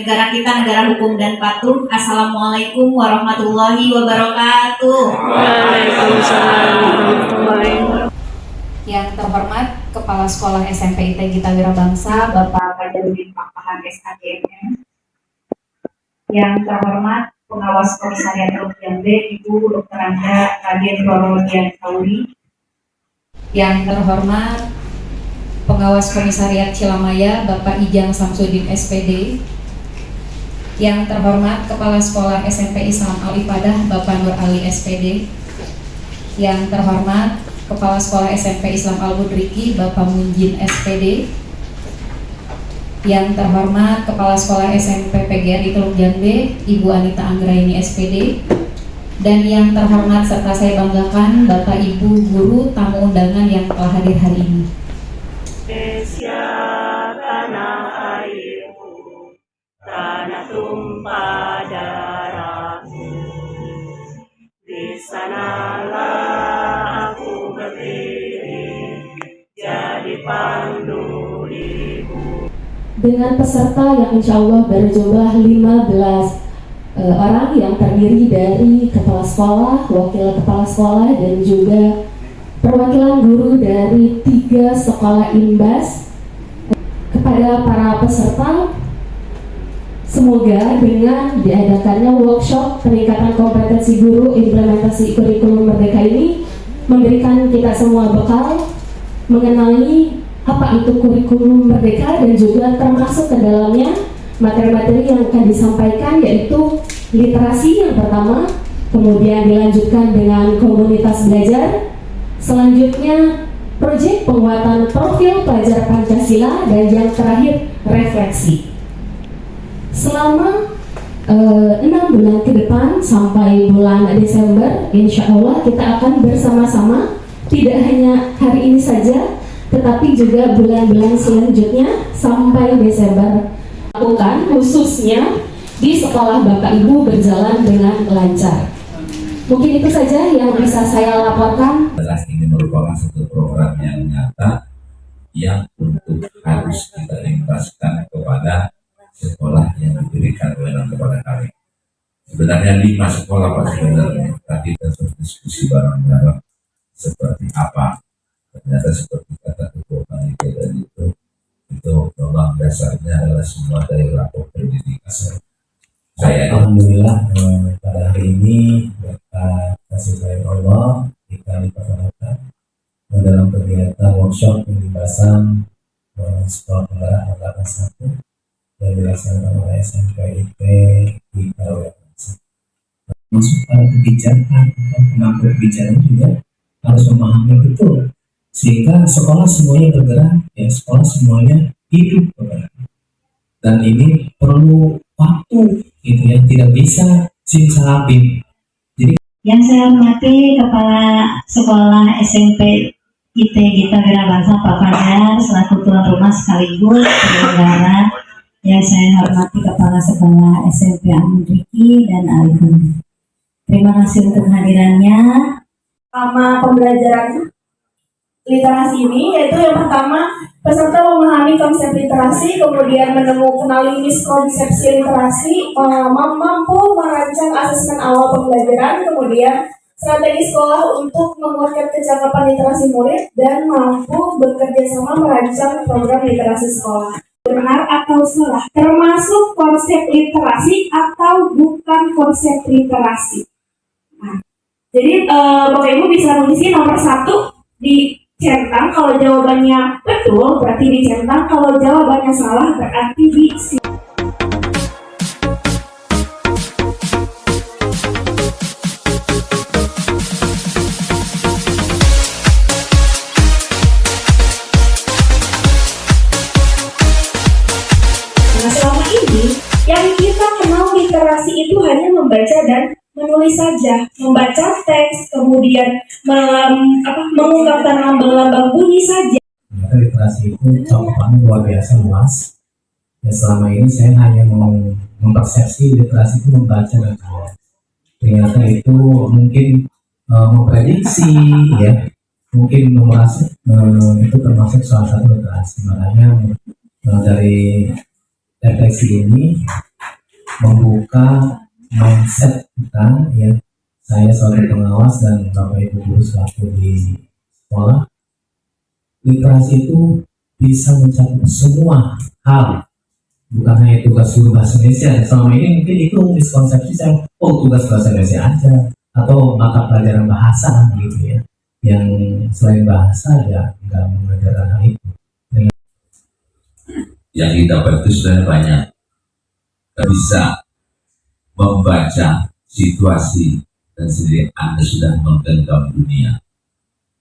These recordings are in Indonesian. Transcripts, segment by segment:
negara kita negara hukum dan patuh. Assalamualaikum warahmatullahi wabarakatuh. Waalaikumsalam warahmatullahi wabarakatuh. Yang terhormat Kepala Sekolah SMP IT Gita Wirabangsa Bapak Kajarudin Pakpahan SHGMM. Yang terhormat Pengawas Komisariat Rupiah B Ibu Dr. Anda Raden Roro Dian Kauri. Yang terhormat Pengawas Komisariat Cilamaya Bapak Ijang Samsudin SPD. Yang terhormat Kepala Sekolah SMP Islam Al-Ifadah Bapak Nur Ali SPD. Yang terhormat Kepala Sekolah SMP Islam Al-Budriki Bapak Munjin SPD. Yang terhormat Kepala Sekolah SMP PGRI Teluk Jambe Ibu Anita Anggraini SPD. Dan yang terhormat serta saya banggakan Bapak Ibu guru tamu undangan yang telah hadir hari ini. Indonesia tanah airmu, tanah tumpah darahmu. Di sanalah aku berdiri, jadi pandu ibu. Dengan peserta yang insya Allah berjumlah 15 orang yang terdiri dari kepala sekolah, wakil kepala sekolah, dan juga perwakilan guru dari 3 sekolah INBAS. Kepada para peserta, semoga dengan diadakannya workshop peningkatan kompetensi guru implementasi kurikulum merdeka ini memberikan kita semua bekal mengenali apa itu kurikulum merdeka dan juga termasuk ke dalamnya materi-materi yang akan disampaikan, yaitu literasi yang pertama, kemudian dilanjutkan dengan komunitas belajar, selanjutnya proyek penguatan profil pelajar Pancasila, dan yang terakhir refleksi. Selama 6 bulan ke depan sampai bulan Desember, insya Allah kita akan bersama-sama, tidak hanya hari ini saja, tetapi juga bulan-bulan selanjutnya sampai Desember, lakukan khususnya di sekolah Bapak Ibu berjalan dengan lancar. Mungkin itu saja yang bisa saya laporkan. Jelas ini merupakan satu program yang nyata yang untuk harus kita implementasikan kepada sekolah yang diberikan kewenangan kepada kami. Sebenarnya 5 sekolah Pak sebenarnya, tadi kita diskusi bareng-bareng seperti apa. Ternyata seperti kata Ketua Panitia tadi itu memang dasarnya adalah semua dari rapor pendidikan saya. Alhamdulillah pada hari ini berkat kasih sayang Allah kita diperkenalkan dalam kegiatan workshop pembebasan sekolah penggerak angkatan 1 yang dilaksanakan oleh SMP IP di Wirabangsa. Masuk pada kebijakan dan pengambil kebijakan juga harus memahami betul, sehingga sekolah semuanya bergerak, ya sekolah semuanya hidup bergerak. Dan ini perlu waktu, gitu ya, tidak bisa simsalabim. Jadi yang saya hormati Kepala Sekolah SMP IT Gita Wirabangsa Pak Fajar selaku tuan rumah sekaligus penyelenggara. Yang saya hormati Kepala Sekolah SMP Al-Budriki dan Al-Ifadah. Terima kasih untuk kehadirannya. Sama pembelajaran literasi ini, yaitu yang pertama peserta memahami konsep literasi, kemudian mengenali miskonsepsi literasi, mampu merancang asesmen awal pembelajaran, kemudian strategi sekolah untuk menguatkan kecakapan literasi murid, dan mampu bekerja sama merancang program literasi sekolah. Benar atau salah, termasuk konsep literasi atau bukan konsep literasi. Nah, jadi Bapak Ibu bisa mengisi nomor 1 di centang, kalau jawabannya betul berarti dicentang, kalau jawabannya salah berarti diisi. Nah, selama ini yang kita kenal literasi itu hanya membaca dan menulis saja, membaca teks, kemudian mengungkapkan lambang-lambang bunyi saja. ternyata literasi itu cakupannya luar biasa luas. Ya, selama ini saya hanya mempersepsi literasi itu membaca dan tulis. Ternyata itu mungkin memprediksi, ya, mungkin itu termasuk salah satu literasi. Makanya dari refleksi ini membuka mindset kita, ya, saya sebagai pengawas dan Bapak Ibu guru selaku di sekolah, literasi itu bisa mencakup semua hal, bukan hanya tugas guru bahasa Indonesia. Selama ini mungkin itu miskonsepsi saya, tugas bahasa Indonesia aja atau mata pelajaran bahasa gitu ya, yang selain bahasa ya nggak mengajarkan hal itu. Yang didapat itu sudah banyak, bisa membaca situasi dan sendiri Anda sudah menggenggam dunia.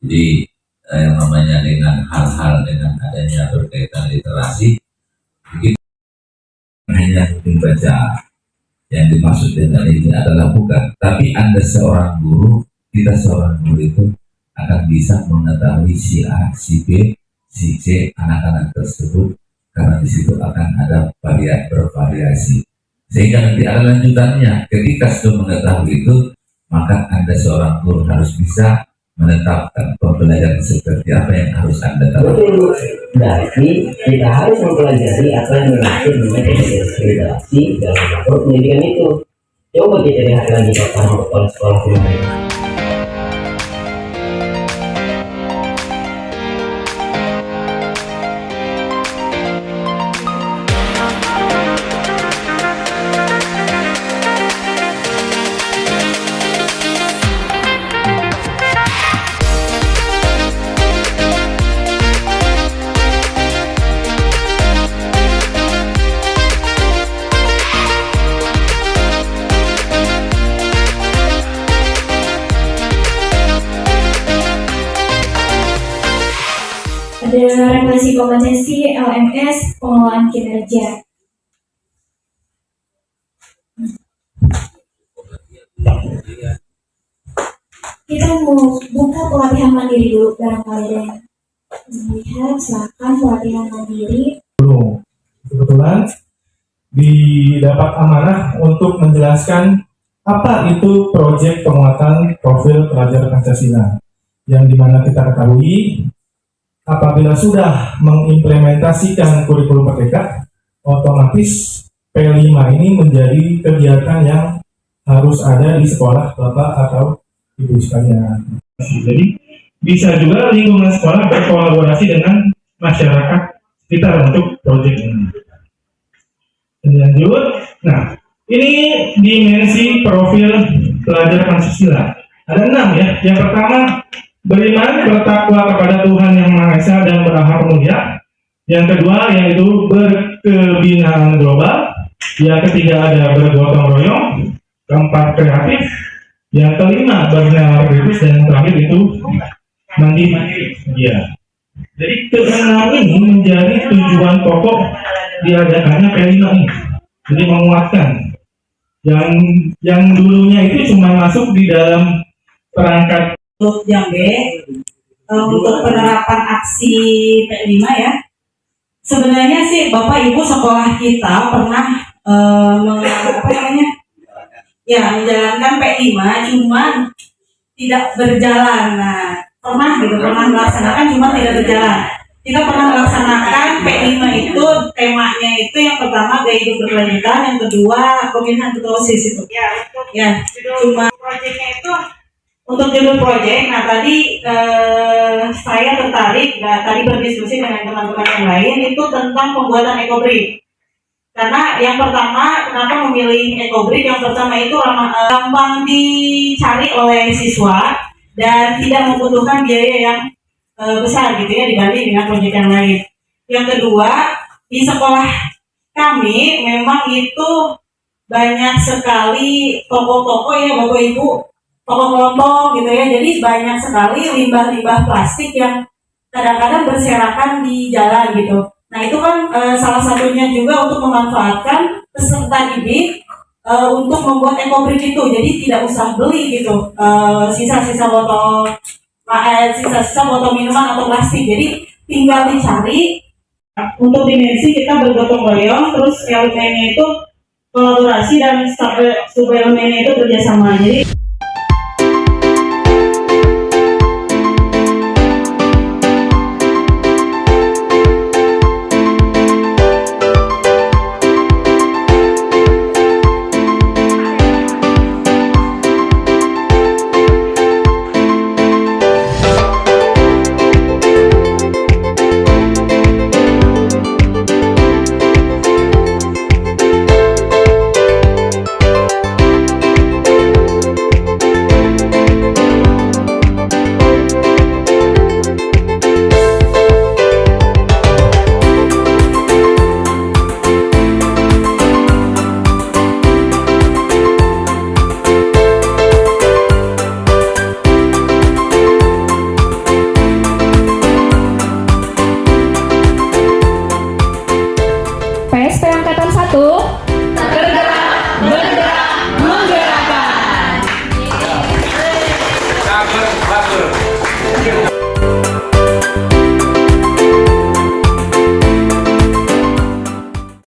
Jadi yang namanya dengan hal-hal dengan adanya berkaitan literasi, mungkin hanya mungkin baca yang dimaksud dengan ini adalah bukan, tapi Anda seorang guru, kita seorang guru itu akan bisa mengetahui si A, si B, si C anak-anak tersebut, karena di situ akan ada bervariasi. Sehingga nanti ada lanjutannya. Ketika sudah mengetahui itu, maka Anda seorang guru harus bisa menetapkan pembelajaran seperti apa yang harus Anda tahu. Berarti kita harus mempelajari apa yang dimaksud dengan literasi dalam makro pendidikan itu. Coba kita lihat lagi paparan kepala sekolah kemarin. Ada refleksi kompetensi LMS pengelolaan kinerja. Kita mau buka pelatihan mandiri dulu barangkali deh. Melihat silakan pelatihan mandiri. Kebetulan didapat amanah untuk menjelaskan apa itu proyek penguatan profil pelajar Pancasila, yang dimana kita ketahui apabila sudah mengimplementasikan kurikulum merdeka, otomatis P5 ini menjadi kegiatan yang harus ada di sekolah Bapak atau Ibu sekalian. Jadi bisa juga lingkungan sekolah berkolaborasi dengan masyarakat sekitar untuk proyek ini. Lanjut, nah ini dimensi profil pelajar Pancasila. Ada 6 ya. Yang pertama, beriman, bertakwa kepada Tuhan Yang Maha Esa dan berakhlak mulia. Yang kedua yaitu berkebinaan global. Yang ketiga ada bergotong royong. Keempat kreatif. Yang kelima bernalar kritis, dan yang terakhir itu mandiri. Ya. Jadi keenam ini menjadi tujuan pokok diadakannya P5 ini. Jadi menguatkan. Yang dulunya itu cuma masuk di dalam perangkat untuk Jambe, untuk penerapan aksi P5 ya. Sebenarnya sih Bapak Ibu sekolah kita pernah menjalankan P5, cuman tidak berjalan. Nah, pernah melaksanakan cuma tidak berjalan. Kita pernah melaksanakan P5 itu, temanya itu yang pertama gaya hidup berkelanjutan, yang kedua pemilihan ketua OSIS itu. Cuma proyeknya itu untuk judul proyek. Nah tadi saya tertarik, tadi berdiskusi dengan teman-teman yang lain itu tentang pembuatan ekobrik. Karena yang pertama, kenapa memilih ekobrik? Yang pertama itu gampang dicari oleh siswa dan tidak membutuhkan biaya yang besar gitu ya dibanding dengan proyek yang lain. Yang kedua, di sekolah kami memang itu banyak sekali toko-toko ya Bapak Ibu, toko kelontong gitu ya. Jadi banyak sekali limbah-limbah plastik yang kadang-kadang berserakan di jalan gitu. Nah itu kan salah satunya juga untuk memanfaatkan peserta didik untuk membuat ekobrik itu. Jadi tidak usah beli gitu sisa-sisa botol minuman atau plastik. Jadi tinggal dicari. Untuk dimensi kita bergotong royong, terus elemennya itu kolaborasi dan sub elemennya itu kerjasama. Jadi bagus.